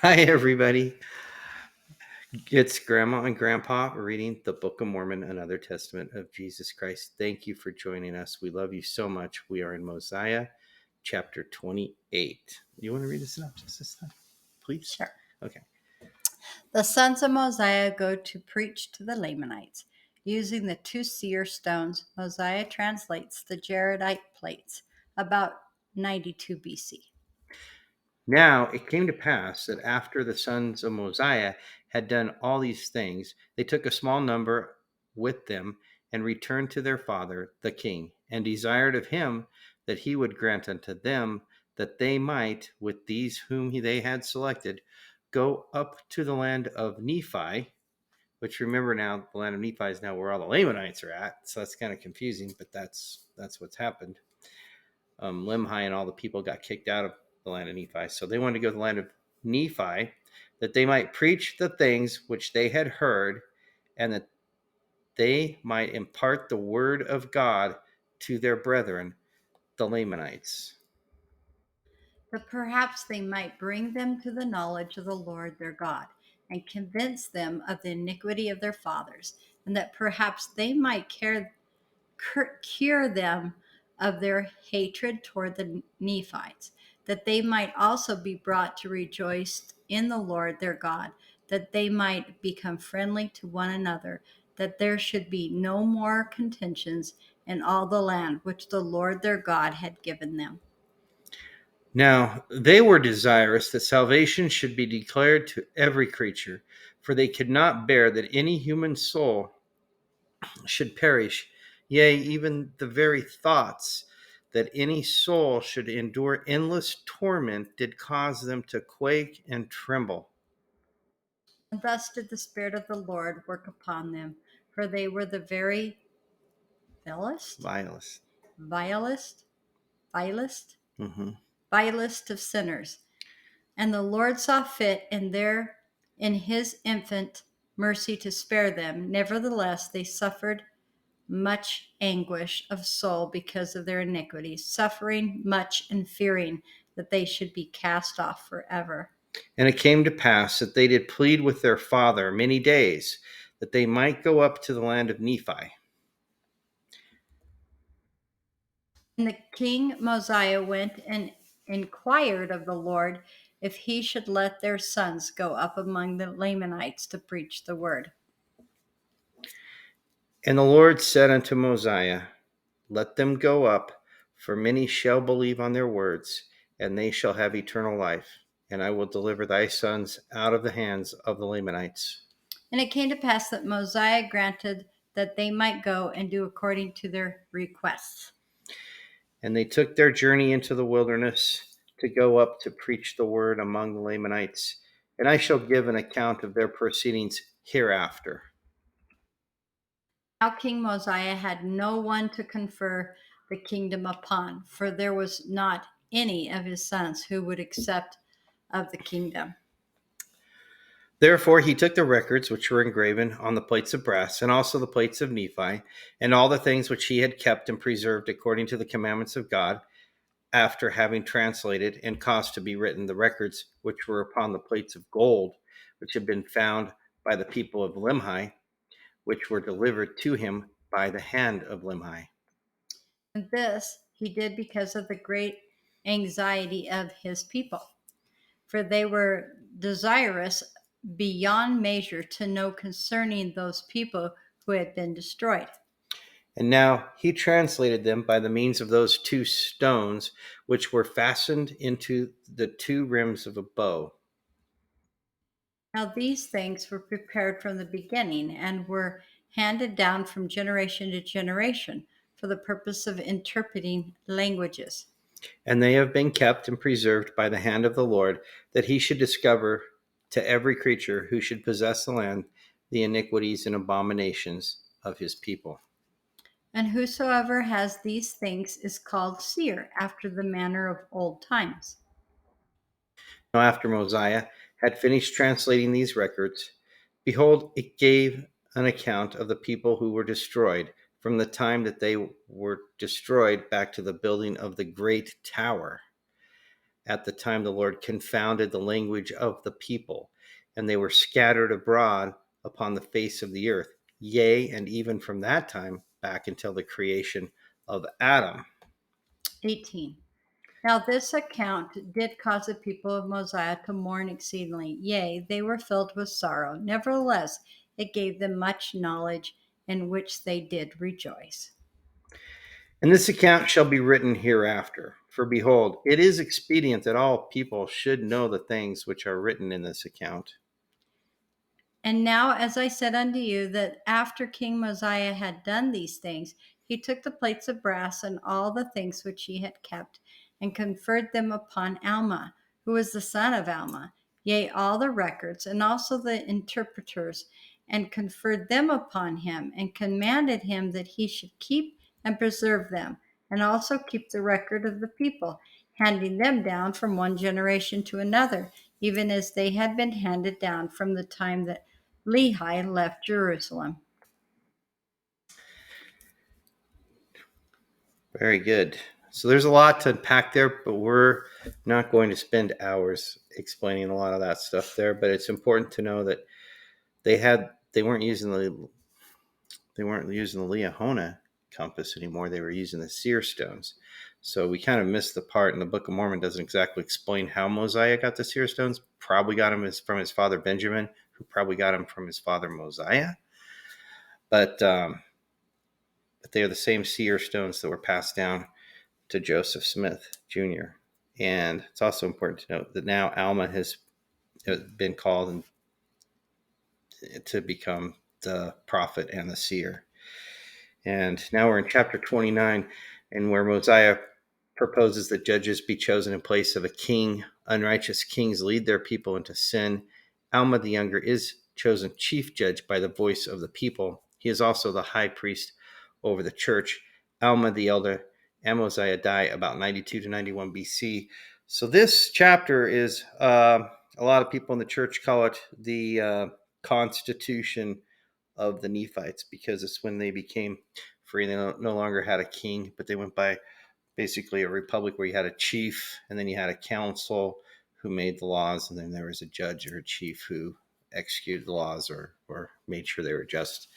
Hi, everybody. It's Grandma and Grandpa reading the Book of Mormon, another testament of Jesus Christ. Thank you for joining us. We love you so much. We are in Mosiah chapter 28. Do you want to read the synopsis this time, please? Sure. Okay. The sons of Mosiah go to preach to the Lamanites. Using the two seer stones, Mosiah translates the Jaredite plates about 92 BC. Now it came to pass that after the sons of Mosiah had done all these things, they took a small number with them and returned to their father, the king, and desired of him that he would grant unto them that they might, with these whom they had selected, go up to the land of Nephi, which remember now, the land of Nephi is now where all the Lamanites are at. So that's kind of confusing, but that's what's happened. Limhi and all the people got kicked out of the land of Nephi. So they wanted to go to the land of Nephi that they might preach the things which they had heard and that they might impart the word of God to their brethren, the Lamanites. But perhaps they might bring them to the knowledge of the Lord their God, and convince them of the iniquity of their fathers, and that perhaps they might cure them of their hatred toward the Nephites, that they might also be brought to rejoice in the Lord their God, that they might become friendly to one another, that there should be no more contentions in all the land which the Lord their God had given them. Now they were desirous that salvation should be declared to every creature, for they could not bear that any human soul should perish. Yea, even the very thoughts that any soul should endure endless torment did cause them to quake and tremble. And thus did the Spirit of the Lord work upon them, for they were the very vilest, Vilest. vilest, vilest, Mm-hmm. vilest of sinners. And the Lord saw fit in his infinite mercy to spare them. Nevertheless, they suffered much anguish of soul because of their iniquities, suffering much and fearing that they should be cast off forever. And it came to pass that they did plead with their father many days that they might go up to the land of Nephi. And the king Mosiah went and inquired of the Lord if he should let their sons go up among the Lamanites to preach the word. And the Lord said unto Mosiah, let them go up, for many shall believe on their words, and they shall have eternal life. And I will deliver thy sons out of the hands of the Lamanites. And it came to pass that Mosiah granted that they might go and do according to their requests. And they took their journey into the wilderness to go up to preach the word among the Lamanites. And I shall give an account of their proceedings hereafter. Now King Mosiah had no one to confer the kingdom upon, for there was not any of his sons who would accept of the kingdom. Therefore he took the records which were engraven on the plates of brass, and also the plates of Nephi, and all the things which he had kept and preserved according to the commandments of God, after having translated and caused to be written the records which were upon the plates of gold, which had been found by the people of Limhi, which were delivered to him by the hand of Limhi. And this he did because of the great anxiety of his people, for they were desirous beyond measure to know concerning those people who had been destroyed. And now he translated them by the means of those two stones which were fastened into the two rims of a bow. Now, these things were prepared from the beginning and were handed down from generation to generation for the purpose of interpreting languages. And they have been kept and preserved by the hand of the Lord, that he should discover to every creature who should possess the land the iniquities and abominations of his people. And whosoever has these things is called seer after the manner of old times. Now, after Mosiah had finished translating these records, behold, it gave an account of the people who were destroyed from the time that they were destroyed back to the building of the great tower. at the time the Lord confounded the language of the people, and they were scattered abroad upon the face of the earth. Yea, and even from that time back until the creation of Adam. 18. Now this account did cause the people of Mosiah to mourn exceedingly. Yea, they were filled with sorrow. Nevertheless, it gave them much knowledge, in which they did rejoice. And this account shall be written hereafter. For behold, it is expedient that all people should know the things which are written in this account. And now, as I said unto you, that after King Mosiah had done these things, he took the plates of brass and all the things which he had kept, and conferred them upon Alma, who was the son of Alma, yea, all the records, and also the interpreters, and conferred them upon him, and commanded him that he should keep and preserve them, and also keep the record of the people, handing them down from one generation to another, even as they had been handed down from the time that Lehi left Jerusalem. Very good. So there's a lot to unpack there, but we're not going to spend hours explaining a lot of that stuff there. But it's important to know that they weren't using the Liahona compass anymore. They were using the seer stones. So we kind of missed the part, and the Book of Mormon doesn't exactly explain how Mosiah got the seer stones. Probably got them from his father Benjamin, who probably got them from his father Mosiah. But they are the same seer stones that were passed down to Joseph Smith Jr. And it's also important to note that now Alma has been called to become the prophet and the seer. And now we're in chapter 29, and where Mosiah proposes that judges be chosen in place of a king. Unrighteous kings lead their people into sin. Alma the younger is chosen chief judge by the voice of the people. He is also the high priest over the church. Alma the elder and Mosiah die about 92 to 91 BC. So this chapter is, a lot of people in the church call it the Constitution of the Nephites, because it's when they became free. They no longer had a king, but they went by basically a republic where you had a chief, and then you had a council who made the laws, and then there was a judge or a chief who executed the laws or made sure they were just.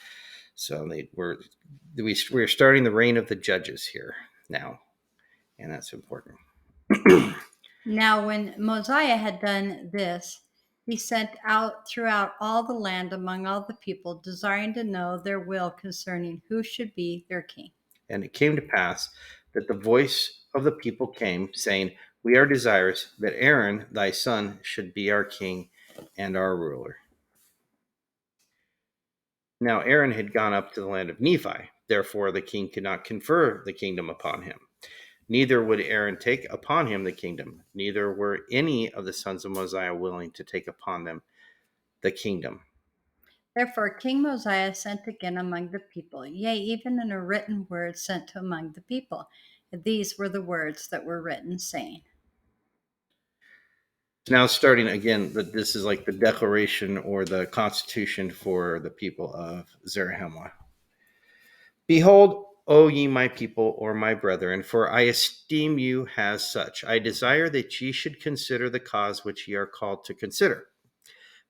So we're starting the reign of the judges here now, and that's important. Now, when Mosiah had done this, he sent out throughout all the land among all the people, desiring to know their will concerning who should be their king. And it came to pass that the voice of the people came, saying, We are desirous that Aaron, thy son, should be our king and our ruler. Now Aaron had gone up to the land of Nephi, therefore the king could not confer the kingdom upon him. Neither would Aaron take upon him the kingdom, neither were any of the sons of Mosiah willing to take upon them the kingdom. Therefore, King Mosiah sent again among the people, yea, even in a written word sent to among the people. And these were the words that were written, saying, Now starting again, this is like the declaration or the constitution for the people of Zarahemla. Behold, O ye my people, or my brethren, for I esteem you as such. I desire that ye should consider the cause which ye are called to consider,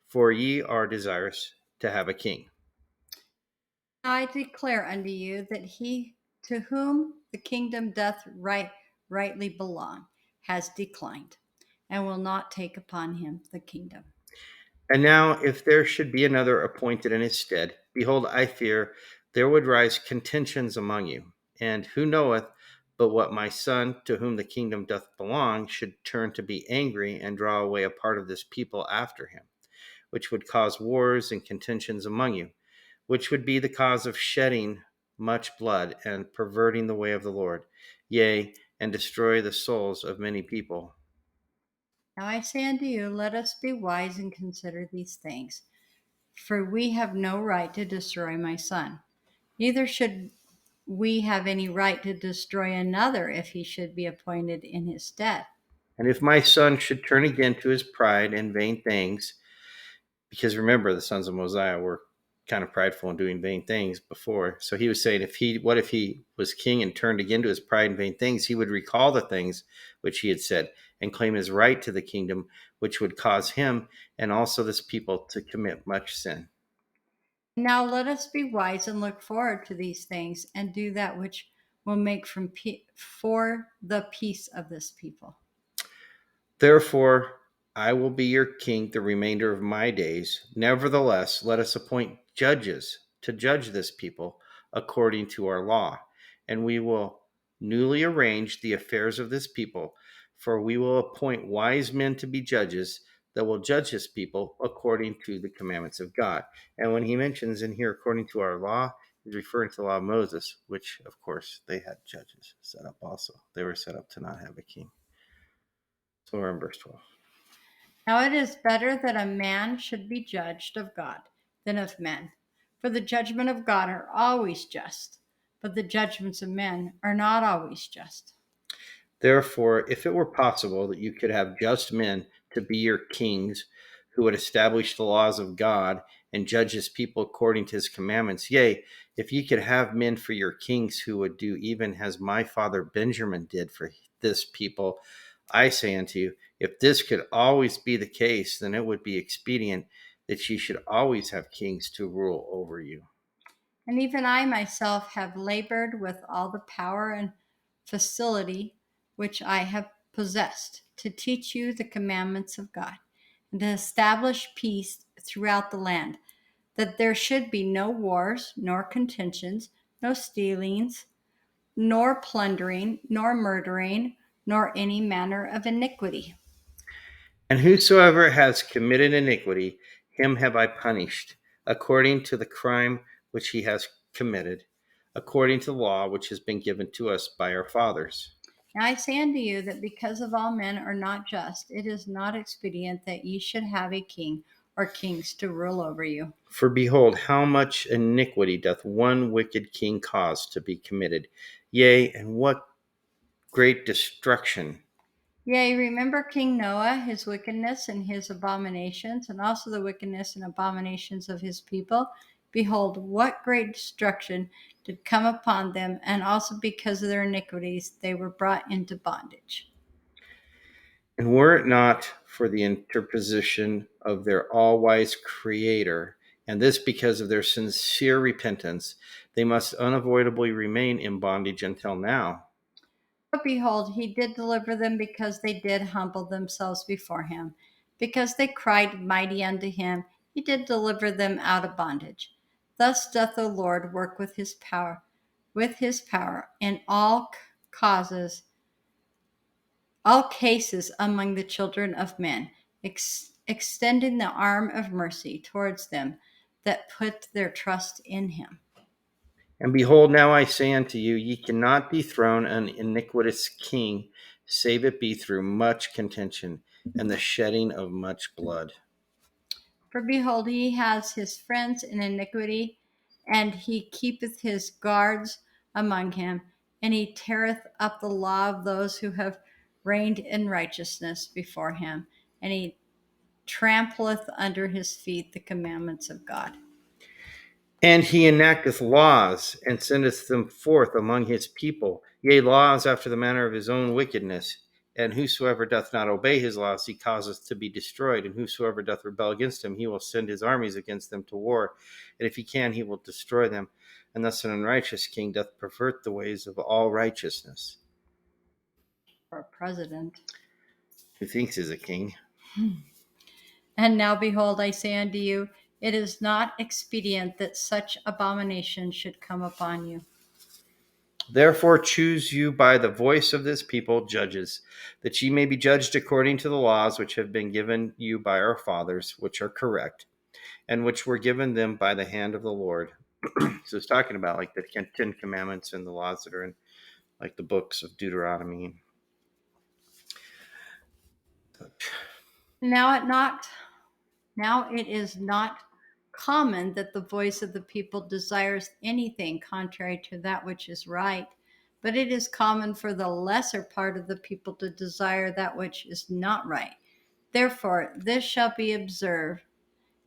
for ye are desirous to have a king. I declare unto you that he to whom the kingdom doth rightly belong has declined, and will not take upon him the kingdom. And now, if there should be another appointed in his stead, behold, I fear there would rise contentions among you. And who knoweth but what my son, to whom the kingdom doth belong, should turn to be angry and draw away a part of this people after him, which would cause wars and contentions among you, which would be the cause of shedding much blood and perverting the way of the Lord, yea, and destroy the souls of many people. Now I say unto you, let us be wise and consider these things. For we have no right to destroy my son, neither should we have any right to destroy another if he should be appointed in his stead. And if my son should turn again to his pride and vain things, because remember, the sons of Mosiah were kind of prideful and doing vain things before. So he was saying, what if he was king and turned again to his pride and vain things? He would recall the things which he had said and claim his right to the kingdom, which would cause him and also this people to commit much sin. Now let us be wise and look forward to these things and do that which will make for the peace of this people. Therefore, I will be your king the remainder of my days. Nevertheless, let us appoint judges to judge this people according to our law, and we will newly arrange the affairs of this people, for we will appoint wise men to be judges that will judge this people according to the commandments of God. And when he mentions in here, according to our law, he's referring to the law of Moses, which, of course, they had judges set up also. They were set up to not have a king. So we're in verse 12. Now it is better that a man should be judged of God than of men. For the judgment of God are always just, but the judgments of men are not always just. Therefore, if it were possible that you could have just men to be your kings who would establish the laws of God and judge his people according to his commandments, yea, if ye could have men for your kings who would do even as my father Benjamin did for this people, I say unto you, if this could always be the case, then it would be expedient that ye should always have kings to rule over you. And even I myself have labored with all the power and facility which I have possessed to teach you the commandments of God and to establish peace throughout the land, that there should be no wars, nor contentions, no stealings, nor plundering, nor murdering, nor any manner of iniquity. And whosoever has committed iniquity, him have I punished, according to the crime which he has committed, according to the law which has been given to us by our fathers. Now I say unto you that because of all men are not just, it is not expedient that ye should have a king or kings to rule over you. For behold, how much iniquity doth one wicked king cause to be committed, yea, and what great destruction. Yea, remember King Noah, his wickedness and his abominations, and also the wickedness and abominations of his people. Behold, what great destruction did come upon them, and also because of their iniquities they were brought into bondage. And were it not for the interposition of their all wise Creator, and this because of their sincere repentance, they must unavoidably remain in bondage until now. But behold, he did deliver them because they did humble themselves before him. Because they cried mighty unto him, he did deliver them out of bondage. Thus doth the Lord work with his power in causes, all cases among the children of men, extending the arm of mercy towards them that put their trust in him. And behold, now I say unto you, ye cannot dethrone an iniquitous king, save it be through much contention and the shedding of much blood. For behold, he has his friends in iniquity, and he keepeth his guards among him, and he teareth up the law of those who have reigned in righteousness before him, and he trampleth under his feet the commandments of God. And he enacteth laws and sendeth them forth among his people, yea, laws after the manner of his own wickedness. And whosoever doth not obey his laws, he causeth to be destroyed. And whosoever doth rebel against him, he will send his armies against them to war. And if he can, he will destroy them. And thus an unrighteous king doth pervert the ways of all righteousness. For president. Who thinks is a king? And now behold, I say unto you, it is not expedient that such abomination should come upon you. Therefore choose you by the voice of this people judges, that ye may be judged according to the laws which have been given you by our fathers, which are correct, and which were given them by the hand of the Lord. So it's talking about like the Ten Commandments and the laws that are in like the books of Deuteronomy. Now it not Now it is not common that the voice of the people desires anything contrary to that which is right, but it is common for the lesser part of the people to desire that which is not right. Therefore, this shall be observed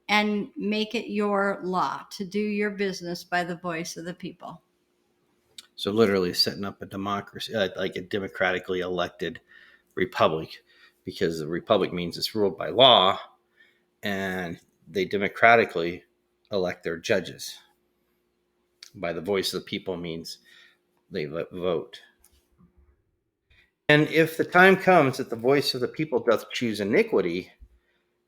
and make it your law to do your business by the voice of the people. So literally setting up a democracy, like a democratically elected republic, because the republic means it's ruled by law, and they democratically elect their judges. By the voice of the people means they vote. And if the time comes that the voice of the people doth choose iniquity,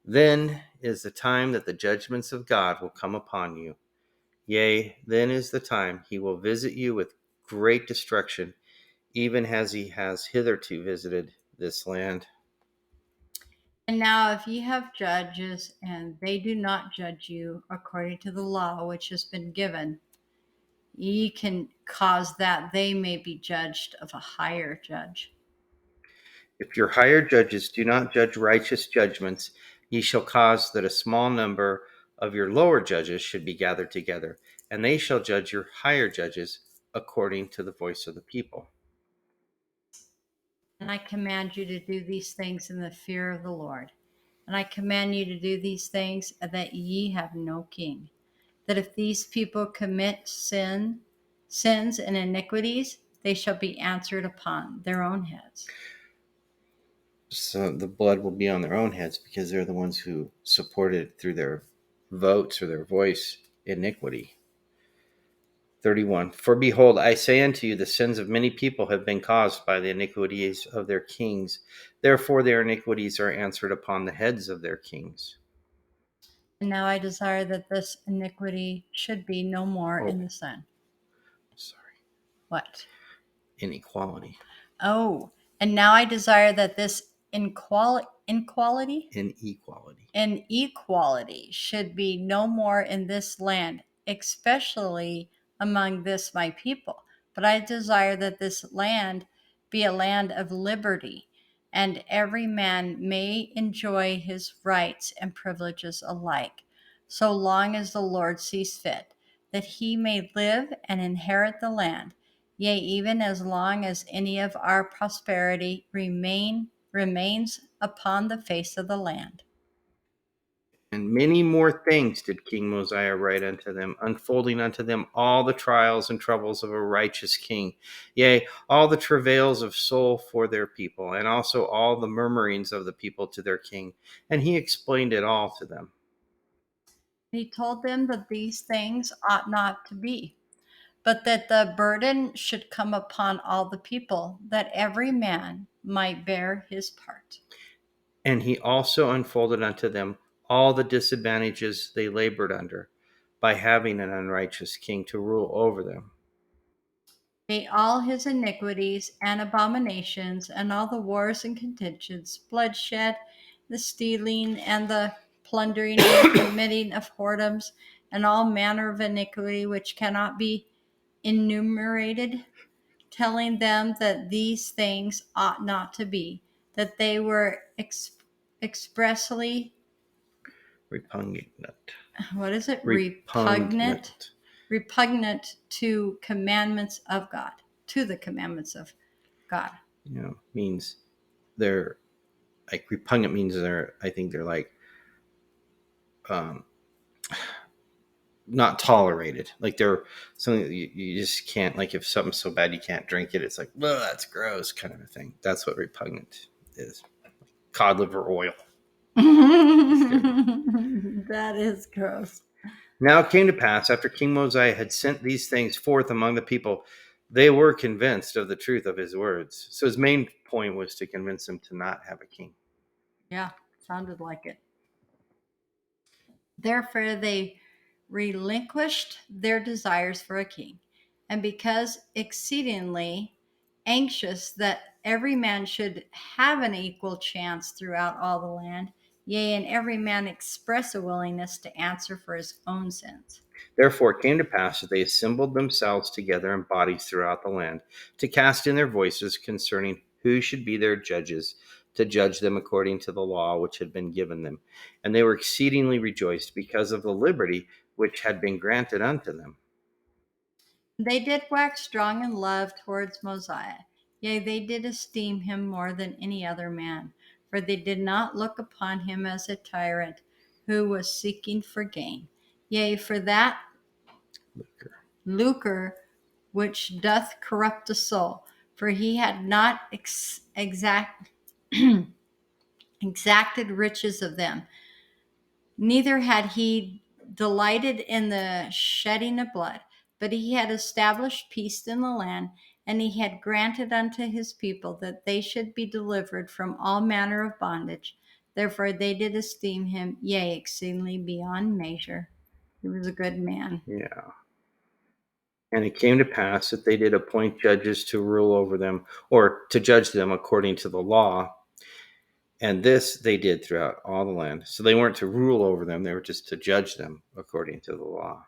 then is the time that the judgments of God will come upon you. Yea, then is the time he will visit you with great destruction, even as he has hitherto visited this land. And now, if ye have judges, and they do not judge you according to the law which has been given, ye can cause that they may be judged of a higher judge. If your higher judges do not judge righteous judgments, ye shall cause that a small number of your lower judges should be gathered together, and they shall judge your higher judges according to the voice of the people. And I command you to do these things in the fear of the Lord. And I command you to do these things that ye have no king. That if these people commit sins and iniquities, they shall be answered upon their own heads. So the blood will be on their own heads because they're the ones who supported through their votes or their voice iniquity. 31. For behold, I say unto you, the sins of many people have been caused by the iniquities of their kings. Therefore, their iniquities are answered upon the heads of their kings. And now I desire that this iniquity should be no more Oh, in the Son. sorry. What? Inequality. Oh, and now I desire that this inequality Inequality. and equality should be no more in this land, especially among this my people. But I desire that this land be a land of liberty, and every man may enjoy his rights and privileges alike, so long as the Lord sees fit, that he may live and inherit the land, yea, even as long as any of our prosperity remains upon the face of the land. And many more things did King Mosiah write unto them, unfolding unto them all the trials and troubles of a righteous king, yea, all the travails of soul for their people, and also all the murmurings of the people to their king. And he explained it all to them. He told them that these things ought not to be, but that the burden should come upon all the people, that every man might bear his part. And he also unfolded unto them all the disadvantages they labored under by having an unrighteous king to rule over them. May all his iniquities and abominations, and all the wars and contentions, bloodshed, the stealing and the plundering, and the committing of whoredoms, and all manner of iniquity which cannot be enumerated, telling them that these things ought not to be, that they were expressly, Repugnant. what is it? Repugnant. Repugnant to commandments of God, to the commandments of God. Means they're like repugnant means I think they're like um not tolerated. Like they're something that you just can't, like if something's so bad you can't drink it, it's like, well, that's gross kind of a thing. That's what repugnant is. Cod liver oil. Just kidding. That is gross. Now it came to pass, after King Mosiah had sent these things forth among the people, they were convinced of the truth of his words. So his main point was to convince them to not have a king. Yeah, sounded like it. Therefore, they relinquished their desires for a king. And because exceedingly anxious that every man should have an equal chance throughout all the land, yea, and every man express a willingness to answer for his own sins. Therefore it came to pass that they assembled themselves together in bodies throughout the land, to cast in their voices concerning who should be their judges, to judge them according to the law which had been given them. And they were exceedingly rejoiced because of the liberty which had been granted unto them. They did wax strong in love towards Mosiah. Yea, they did esteem him more than any other man, for they did not look upon him as a tyrant who was seeking for gain. Yea, for that lucre which doth corrupt the soul, for he had not exacted riches of them, neither had he delighted in the shedding of blood, but he had established peace in the land, and he had granted unto his people that they should be delivered from all manner of bondage. Therefore they did esteem him, yea, exceedingly beyond measure. He was a good man. Yeah. And it came to pass that they did appoint judges to rule over them, or to judge them according to the law. And this they did throughout all the land. So they weren't to rule over them, they were just to judge them according to the law.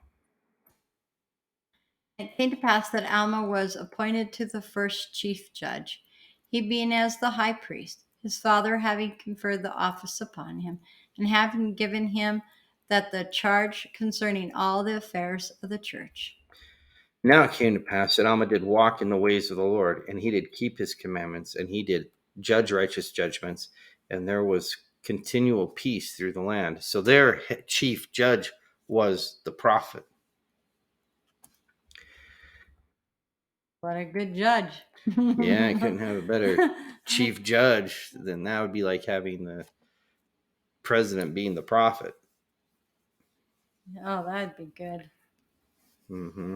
It came to pass that Alma was appointed to the first chief judge, he being as the high priest, his father having conferred the office upon him, and having given him that the charge concerning all the affairs of the church. Now it came to pass that Alma did walk in the ways of the Lord, and he did keep his commandments, and he did judge righteous judgments, and there was continual peace through the land. So their chief judge was the prophet. What a good judge. Yeah, I couldn't have a better chief judge than that. Would be like having the president being the prophet. Oh, that'd be good. Mm-hmm.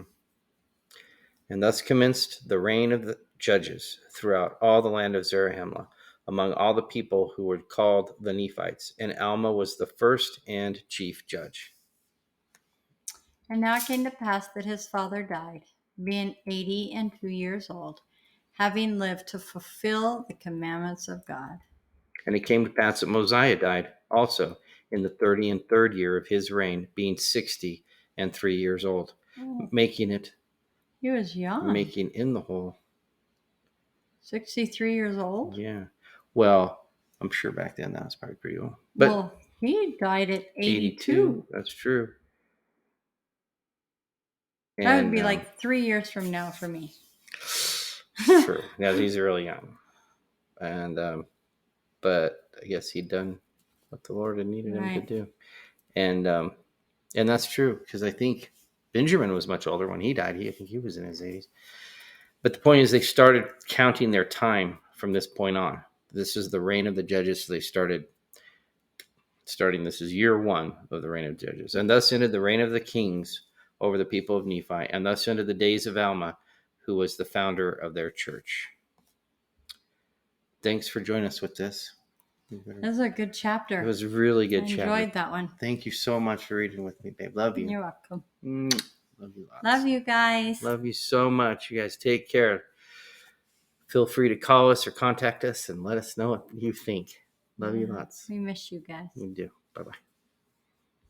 And thus commenced the reign of the judges throughout all the land of Zarahemla, among all the people who were called the Nephites. And Alma was the first and chief judge. And now it came to pass that his father died, being 82 years old, having lived to fulfill the commandments of God. And it came to pass that Mosiah died also in the 33rd year of his reign, being 63 years old, Oh, making he was young. in the whole. 63 years old? Yeah. Well, I'm sure back then that was probably pretty old. But Well, he died at 82, 82. that's true. That would And be like 3 years from now for me. true. Yeah, he's really young. And but I guess he'd done what the Lord had needed him to Right. do. And that's true, because I think Benjamin was much older when he died. I think he was in his 80s. But the point is, they started counting their time from this point on. This is the reign of the judges, so they starting. This is year one of the reign of judges, and thus ended the reign of the kings over the people of Nephi, and thus ended the days of Alma, who was the founder of their church. Thanks for joining us with this. That was a good chapter. It was a really good I chapter. enjoyed that one. Thank you so much for reading with me, babe. Love you. You're welcome. Love you lots. Love you guys. Love you so much. You guys take care. Feel free to call us or contact us and let us know what you think. Love you lots. We miss you guys. We do. Bye-bye.